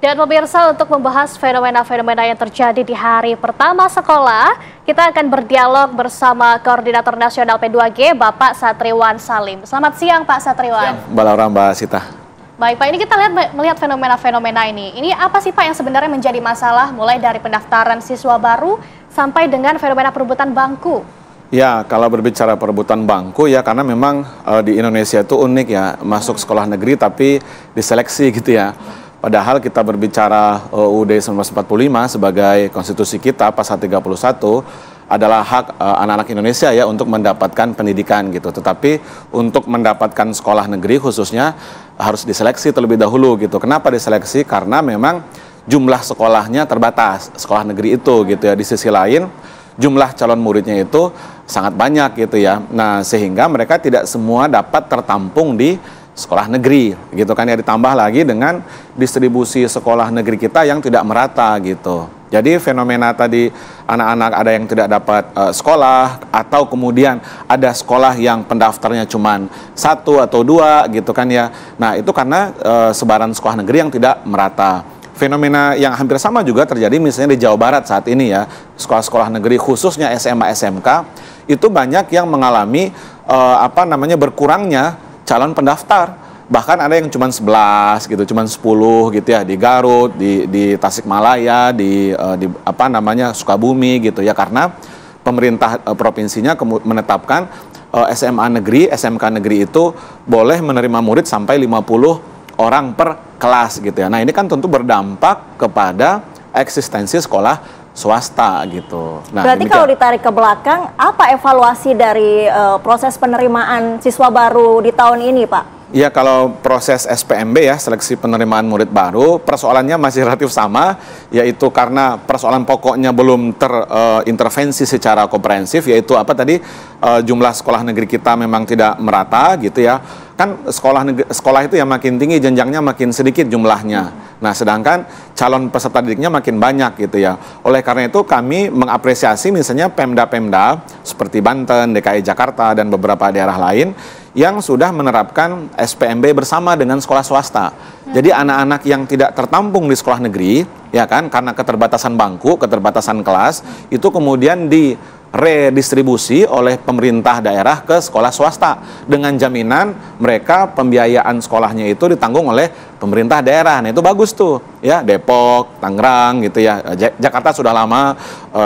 Dan pemirsa, untuk membahas fenomena-fenomena yang terjadi di hari pertama sekolah, kita akan berdialog bersama Koordinator Nasional P2G, Bapak Satriwan Salim. Selamat siang, Pak Satriwan. Siang, Mbak Laura, Mbak Sita. Baik, Pak, ini kita melihat fenomena-fenomena ini. Ini apa sih, Pak, yang sebenarnya menjadi masalah mulai dari pendaftaran siswa baru sampai dengan fenomena perebutan bangku? Ya, kalau berbicara perebutan bangku ya, karena memang di Indonesia itu unik ya, masuk sekolah negeri tapi diseleksi gitu ya. Padahal kita berbicara UUD 1945 sebagai konstitusi kita, pasal 31 adalah hak anak-anak Indonesia ya untuk mendapatkan pendidikan gitu. Tetapi untuk mendapatkan sekolah negeri khususnya harus diseleksi terlebih dahulu gitu. Kenapa diseleksi? Karena memang jumlah sekolahnya terbatas, sekolah negeri itu gitu ya. Di sisi lain jumlah calon muridnya itu sangat banyak gitu ya. Nah, sehingga mereka tidak semua dapat tertampung di sekolah negeri gitu kan ya, ditambah lagi dengan distribusi sekolah negeri kita yang tidak merata gitu. Jadi fenomena tadi anak-anak ada yang tidak dapat sekolah, atau kemudian ada sekolah yang pendaftarnya cuma 1 atau 2 gitu kan ya. Nah, itu karena sebaran sekolah negeri yang tidak merata. Fenomena yang hampir sama juga terjadi misalnya di Jawa Barat saat ini ya. Sekolah-sekolah negeri khususnya SMA SMK itu banyak yang mengalami berkurangnya calon pendaftar. Bahkan ada yang cuma 11 gitu, cuma 10 gitu ya, di Garut, di Tasikmalaya, di Sukabumi gitu ya, karena pemerintah provinsinya menetapkan SMA negeri, SMK negeri itu boleh menerima murid sampai 50 orang per kelas gitu ya. Nah, ini kan tentu berdampak kepada eksistensi sekolah swasta gitu. Nah, berarti kalau ditarik ke belakang, apa evaluasi dari proses penerimaan siswa baru di tahun ini, Pak? Ya, kalau proses SPMB ya, seleksi penerimaan murid baru, persoalannya masih relatif sama, yaitu karena persoalan pokoknya belum terintervensi secara komprehensif, yaitu jumlah sekolah negeri kita memang tidak merata gitu ya. Kan sekolah itu yang makin tinggi jenjangnya makin sedikit jumlahnya. Nah, sedangkan calon peserta didiknya makin banyak gitu ya. Oleh karena itu kami mengapresiasi misalnya Pemda-Pemda seperti Banten, DKI Jakarta, dan beberapa daerah lain yang sudah menerapkan SPMB bersama dengan sekolah swasta. Jadi anak-anak yang tidak tertampung di sekolah negeri, ya kan, karena keterbatasan bangku, keterbatasan kelas, itu kemudian redistribusi oleh pemerintah daerah ke sekolah swasta dengan jaminan mereka pembiayaan sekolahnya itu ditanggung oleh pemerintah daerah. Nah, itu bagus tuh ya, Depok, Tangerang gitu ya, Jakarta sudah lama,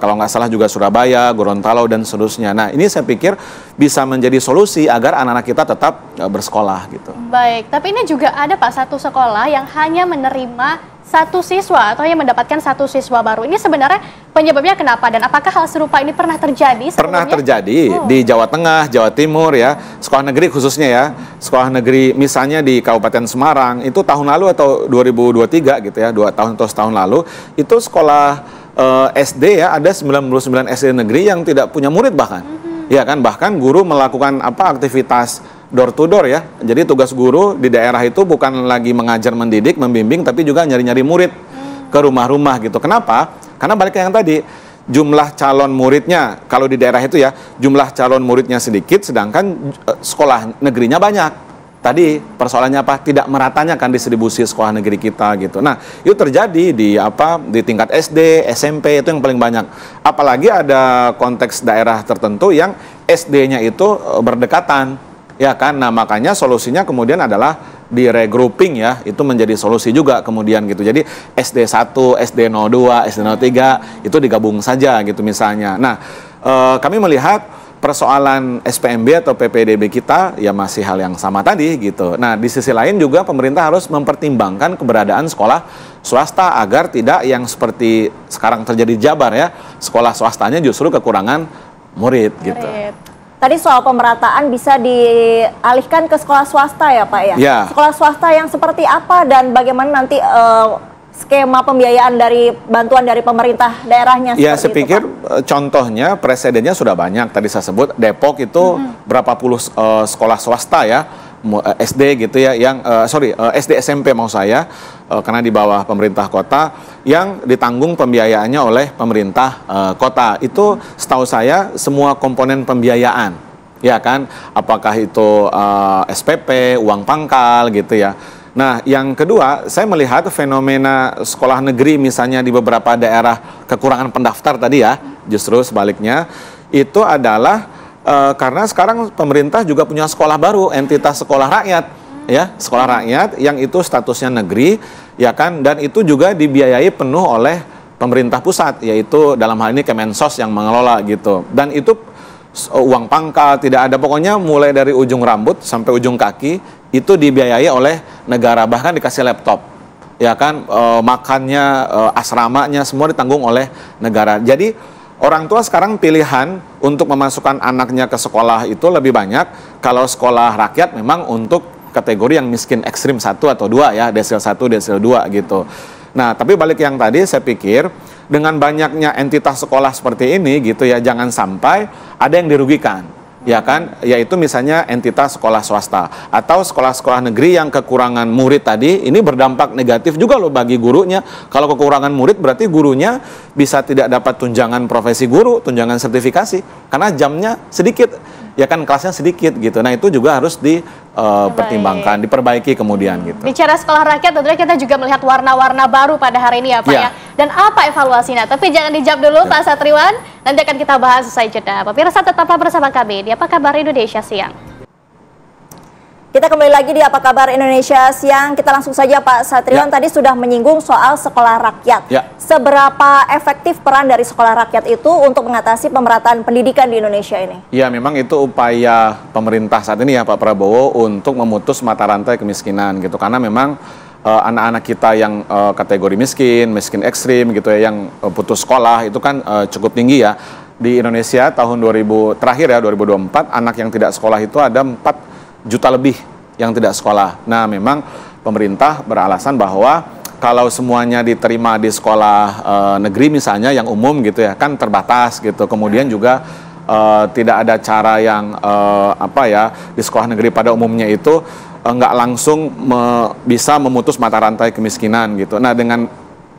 kalau nggak salah juga Surabaya, Gorontalo dan seterusnya. Nah, ini saya pikir bisa menjadi solusi agar anak-anak kita tetap bersekolah gitu. Baik, tapi ini juga ada Pak satu sekolah yang hanya menerima satu siswa atau yang mendapatkan satu siswa baru. Ini sebenarnya penyebabnya kenapa, dan apakah hal serupa ini pernah terjadi sebelumnya? Pernah terjadi di Jawa Tengah, Jawa Timur ya, sekolah negeri khususnya ya. Sekolah negeri misalnya di Kabupaten Semarang itu tahun lalu atau 2023 gitu ya, 2 tahun atau setahun lalu, itu sekolah SD ya, ada 99 SD negeri yang tidak punya murid bahkan. Ya kan, bahkan guru melakukan aktivitas door to door ya. Jadi tugas guru di daerah itu bukan lagi mengajar, mendidik, membimbing, tapi juga nyari-nyari murid ke rumah-rumah gitu. Kenapa? Karena balik ke yang tadi, jumlah calon muridnya kalau di daerah itu ya, jumlah calon muridnya sedikit, sedangkan sekolah negerinya banyak. Tadi persoalannya apa? Tidak meratanya kan distribusi sekolah negeri kita gitu. Nah, itu terjadi di tingkat SD, SMP itu yang paling banyak. Apalagi ada konteks daerah tertentu yang SD-nya itu berdekatan. Ya kan, nah makanya solusinya kemudian adalah di regrouping ya, itu menjadi solusi juga kemudian gitu. Jadi SD 1, SD 02, SD 03 itu digabung saja gitu misalnya. Nah, kami melihat persoalan SPMB atau PPDB kita ya masih hal yang sama tadi gitu. Nah, di sisi lain juga pemerintah harus mempertimbangkan keberadaan sekolah swasta agar tidak yang seperti sekarang terjadi di Jabar ya, sekolah swastanya justru kekurangan murid gitu. Tadi soal pemerataan bisa dialihkan ke sekolah swasta ya, Pak ya? Ya. Sekolah swasta yang seperti apa dan bagaimana nanti skema pembiayaan dari bantuan dari pemerintah daerahnya? Ya, saya pikir contohnya presidennya sudah banyak. Tadi saya sebut Depok itu berapa puluh sekolah swasta ya, SD gitu ya, yang SD SMP mau saya, karena di bawah pemerintah kota yang ditanggung pembiayaannya oleh pemerintah kota. Itu setahu saya semua komponen pembiayaan, ya kan, apakah itu SPP, uang pangkal gitu ya. Nah, yang kedua, saya melihat fenomena sekolah negeri misalnya di beberapa daerah kekurangan pendaftar tadi ya, justru sebaliknya, itu adalah karena sekarang pemerintah juga punya sekolah baru, entitas sekolah rakyat, ya, sekolah rakyat yang itu statusnya negeri, ya kan, dan itu juga dibiayai penuh oleh pemerintah pusat, yaitu dalam hal ini Kemensos yang mengelola gitu, dan itu uang pangkal tidak ada, pokoknya mulai dari ujung rambut sampai ujung kaki itu dibiayai oleh negara, bahkan dikasih laptop, ya kan, makannya, asramanya semua ditanggung oleh negara. Jadi orang tua sekarang pilihan untuk memasukkan anaknya ke sekolah itu lebih banyak kalau sekolah rakyat memang untuk kategori yang miskin ekstrim 1 atau 2 ya, desil 1, desil 2 gitu. Nah, tapi balik yang tadi, saya pikir dengan banyaknya entitas sekolah seperti ini gitu ya, jangan sampai ada yang dirugikan, ya kan, yaitu misalnya entitas sekolah swasta atau sekolah-sekolah negeri yang kekurangan murid tadi, ini berdampak negatif juga loh bagi gurunya. Kalau kekurangan murid berarti gurunya bisa tidak dapat tunjangan profesi guru, tunjangan sertifikasi, karena jamnya sedikit, ya kan, kelasnya sedikit gitu. Nah, itu juga harus dipertimbangkan, diperbaiki kemudian gitu. Bicara sekolah rakyat, tentunya kita juga melihat warna-warna baru pada hari ini ya Pak ya. Dan apa evaluasinya? Tapi jangan dijawab dulu Pak Satriwan, nanti akan kita bahas usai jeda. Pemirsa tetaplah bersama kami di Apa Kabar Indonesia Siang. Kita kembali lagi di Apa Kabar Indonesia Siang. Kita langsung saja Pak Satriwan, tadi sudah menyinggung soal sekolah rakyat. Seberapa efektif peran dari sekolah rakyat itu untuk mengatasi pemerataan pendidikan di Indonesia ini? Ya, memang itu upaya pemerintah saat ini ya Pak Prabowo untuk memutus mata rantai kemiskinan gitu. Karena memang anak-anak kita yang kategori miskin ekstrim gitu ya, yang putus sekolah itu kan cukup tinggi ya. Di Indonesia tahun 2000 terakhir ya, 2024, anak yang tidak sekolah itu ada 4 juta lebih yang tidak sekolah. Nah, memang pemerintah beralasan bahwa kalau semuanya diterima di sekolah negeri misalnya yang umum gitu ya, kan terbatas gitu. Kemudian juga tidak ada cara yang di sekolah negeri pada umumnya itu nggak langsung bisa memutus mata rantai kemiskinan gitu. Nah, dengan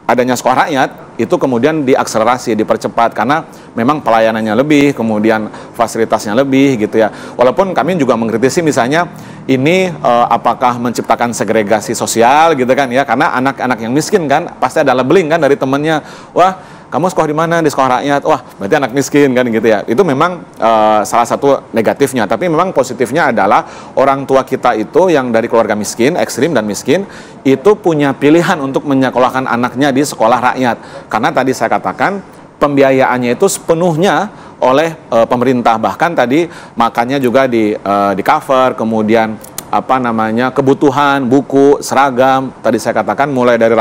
adanya sekolah rakyat itu kemudian diakselerasi, dipercepat karena memang pelayanannya lebih, kemudian fasilitasnya lebih gitu ya. Walaupun kami juga mengkritisi misalnya ini apakah menciptakan segregasi sosial gitu kan ya, karena anak-anak yang miskin kan pasti ada labeling kan dari temennya, wah kamu sekolah di mana? Di sekolah rakyat. Wah, berarti anak miskin kan gitu ya. Itu memang salah satu negatifnya. Tapi memang positifnya adalah orang tua kita itu yang dari keluarga miskin, ekstrim dan miskin, itu punya pilihan untuk menyekolahkan anaknya di sekolah rakyat. Karena tadi saya katakan pembiayaannya itu sepenuhnya oleh pemerintah. Bahkan tadi makannya juga di cover, kemudian kebutuhan, buku, seragam, tadi saya katakan mulai dari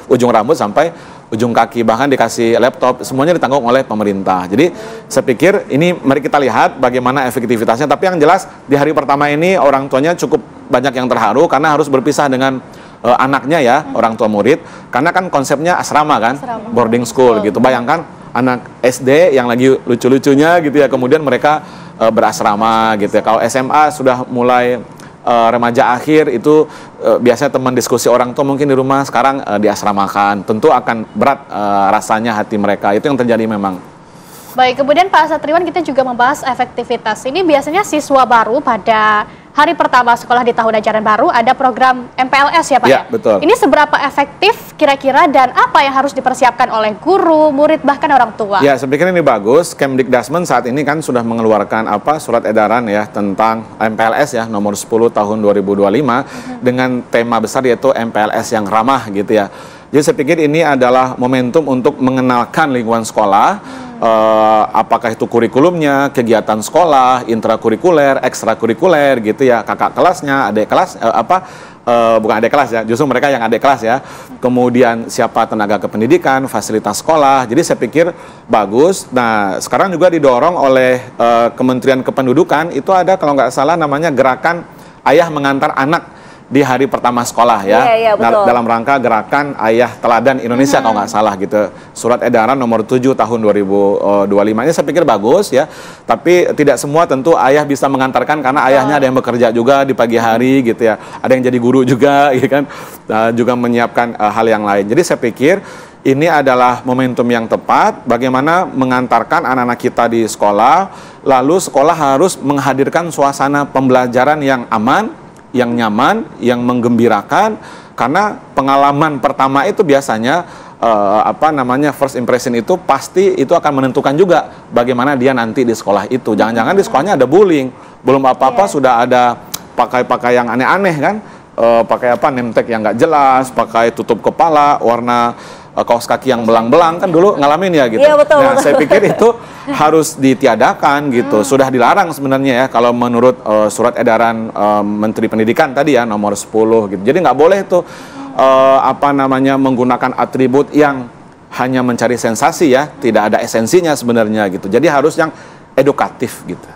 ujung rambut sampai ujung kaki, bahkan dikasih laptop, semuanya ditanggung oleh pemerintah. Jadi saya pikir ini mari kita lihat bagaimana efektivitasnya. Tapi yang jelas di hari pertama ini orang tuanya cukup banyak yang terharu karena harus berpisah dengan anaknya ya, orang tua murid. Karena kan konsepnya asrama kan, boarding school gitu. Bayangkan anak SD yang lagi lucu-lucunya gitu ya, kemudian mereka berasrama gitu ya. Kalau SMA sudah mulai remaja akhir itu biasanya teman diskusi orang tua mungkin di rumah, sekarang diasramakan, tentu akan berat rasanya hati mereka. Itu yang terjadi memang. Baik, kemudian Pak Satriwan, kita juga membahas efektivitas. Ini biasanya siswa baru pada hari pertama sekolah di tahun ajaran baru ada program MPLS ya Pak ya? Betul. Ini seberapa efektif kira-kira dan apa yang harus dipersiapkan oleh guru, murid, bahkan orang tua? Ya, saya pikir ini bagus. Kemdikdasmen saat ini kan sudah mengeluarkan surat edaran ya tentang MPLS ya, nomor 10 tahun 2025 dengan tema besar yaitu MPLS yang ramah gitu ya. Jadi saya pikir ini adalah momentum untuk mengenalkan lingkungan sekolah, apakah itu kurikulumnya, kegiatan sekolah, intrakurikuler, ekstrakurikuler gitu ya, kakak kelasnya, adik kelas, bukan adik kelas ya, justru mereka yang adik kelas ya. Kemudian siapa tenaga kependidikan, fasilitas sekolah. Jadi saya pikir bagus. Nah, sekarang juga didorong oleh Kementerian Kependudukan, itu ada kalau nggak salah namanya gerakan Ayah Mengantar Anak di hari pertama sekolah ya, dalam rangka gerakan Ayah Teladan Indonesia kalau nggak salah gitu. Surat edaran nomor 7 tahun 2025 ini saya pikir bagus ya, tapi tidak semua tentu ayah bisa mengantarkan karena ayahnya ada yang bekerja juga di pagi hari gitu ya, ada yang jadi guru juga gitu kan, juga menyiapkan hal yang lain. Jadi saya pikir ini adalah momentum yang tepat bagaimana mengantarkan anak-anak kita di sekolah, lalu sekolah harus menghadirkan suasana pembelajaran yang aman, yang nyaman, yang menggembirakan, karena pengalaman pertama itu biasanya first impression itu pasti itu akan menentukan juga bagaimana dia nanti di sekolah itu. Jangan-jangan di sekolahnya ada bullying, belum apa-apa sudah ada pakai yang aneh-aneh kan, pakai name tag yang nggak jelas, pakai tutup kepala, warna kaos kaki yang belang-belang, kan dulu ngalamin ya gitu. Iya, betul, nah, betul. saya pikir itu harus ditiadakan gitu. Sudah dilarang sebenarnya ya kalau menurut surat edaran Menteri Pendidikan tadi ya nomor 10 gitu. Jadi nggak boleh tuh menggunakan atribut yang hanya mencari sensasi ya, tidak ada esensinya sebenarnya gitu. Jadi harus yang edukatif gitu.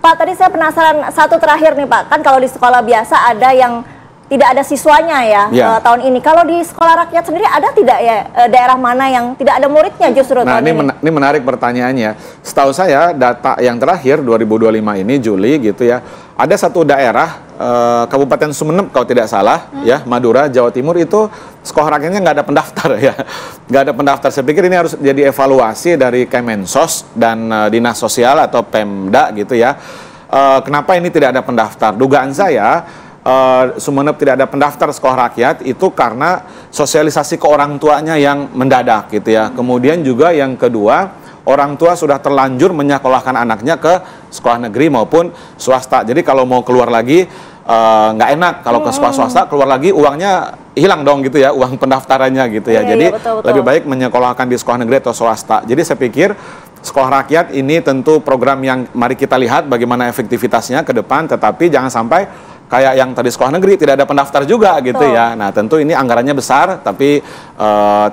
Pak, tadi saya penasaran satu terakhir nih Pak, kan kalau di sekolah biasa ada yang tidak ada siswanya ya, tahun ini. Kalau di sekolah rakyat sendiri ada tidak ya daerah mana yang tidak ada muridnya justru tahun ini? Ini menarik pertanyaannya. Setahu saya data yang terakhir 2025 ini Juli gitu ya, ada satu daerah Kabupaten Sumeneb kalau tidak salah ya, Madura, Jawa Timur itu sekolah rakyatnya nggak ada pendaftar ya, nggak ada pendaftar. Saya pikir ini harus jadi evaluasi dari Kemensos dan Dinas Sosial atau Pemda gitu ya. Kenapa ini tidak ada pendaftar? Dugaan saya Sumeneb tidak ada pendaftar sekolah rakyat itu karena sosialisasi ke orang tuanya yang mendadak gitu ya. Kemudian juga yang kedua, orang tua sudah terlanjur menyekolahkan anaknya ke sekolah negeri maupun swasta. Jadi kalau mau keluar lagi nggak enak kalau ke sekolah swasta, keluar lagi uangnya hilang dong gitu ya, uang pendaftarannya gitu ya. Jadi betul. lebih baik menyekolahkan di sekolah negeri atau swasta. Jadi saya pikir sekolah rakyat ini tentu program yang mari kita lihat bagaimana efektivitasnya ke depan, tetapi jangan sampai kayak yang tadi sekolah negeri tidak ada pendaftar juga gitu ya. Nah tentu ini anggarannya besar tapi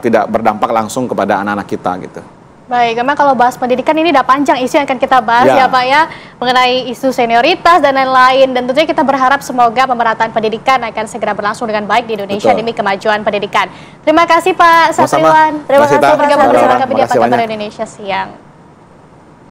tidak berdampak langsung kepada anak-anak kita gitu. Baik, memang kalau bahas pendidikan ini udah panjang isu yang akan kita bahas ya Pak ya, mengenai isu senioritas dan lain-lain, dan tentunya kita berharap semoga pemerataan pendidikan akan segera berlangsung dengan baik di Indonesia demi kemajuan pendidikan. Terima kasih Pak Satriwan. Terima kasih bergabung bersama kami di Apa Kabar Indonesia Siang.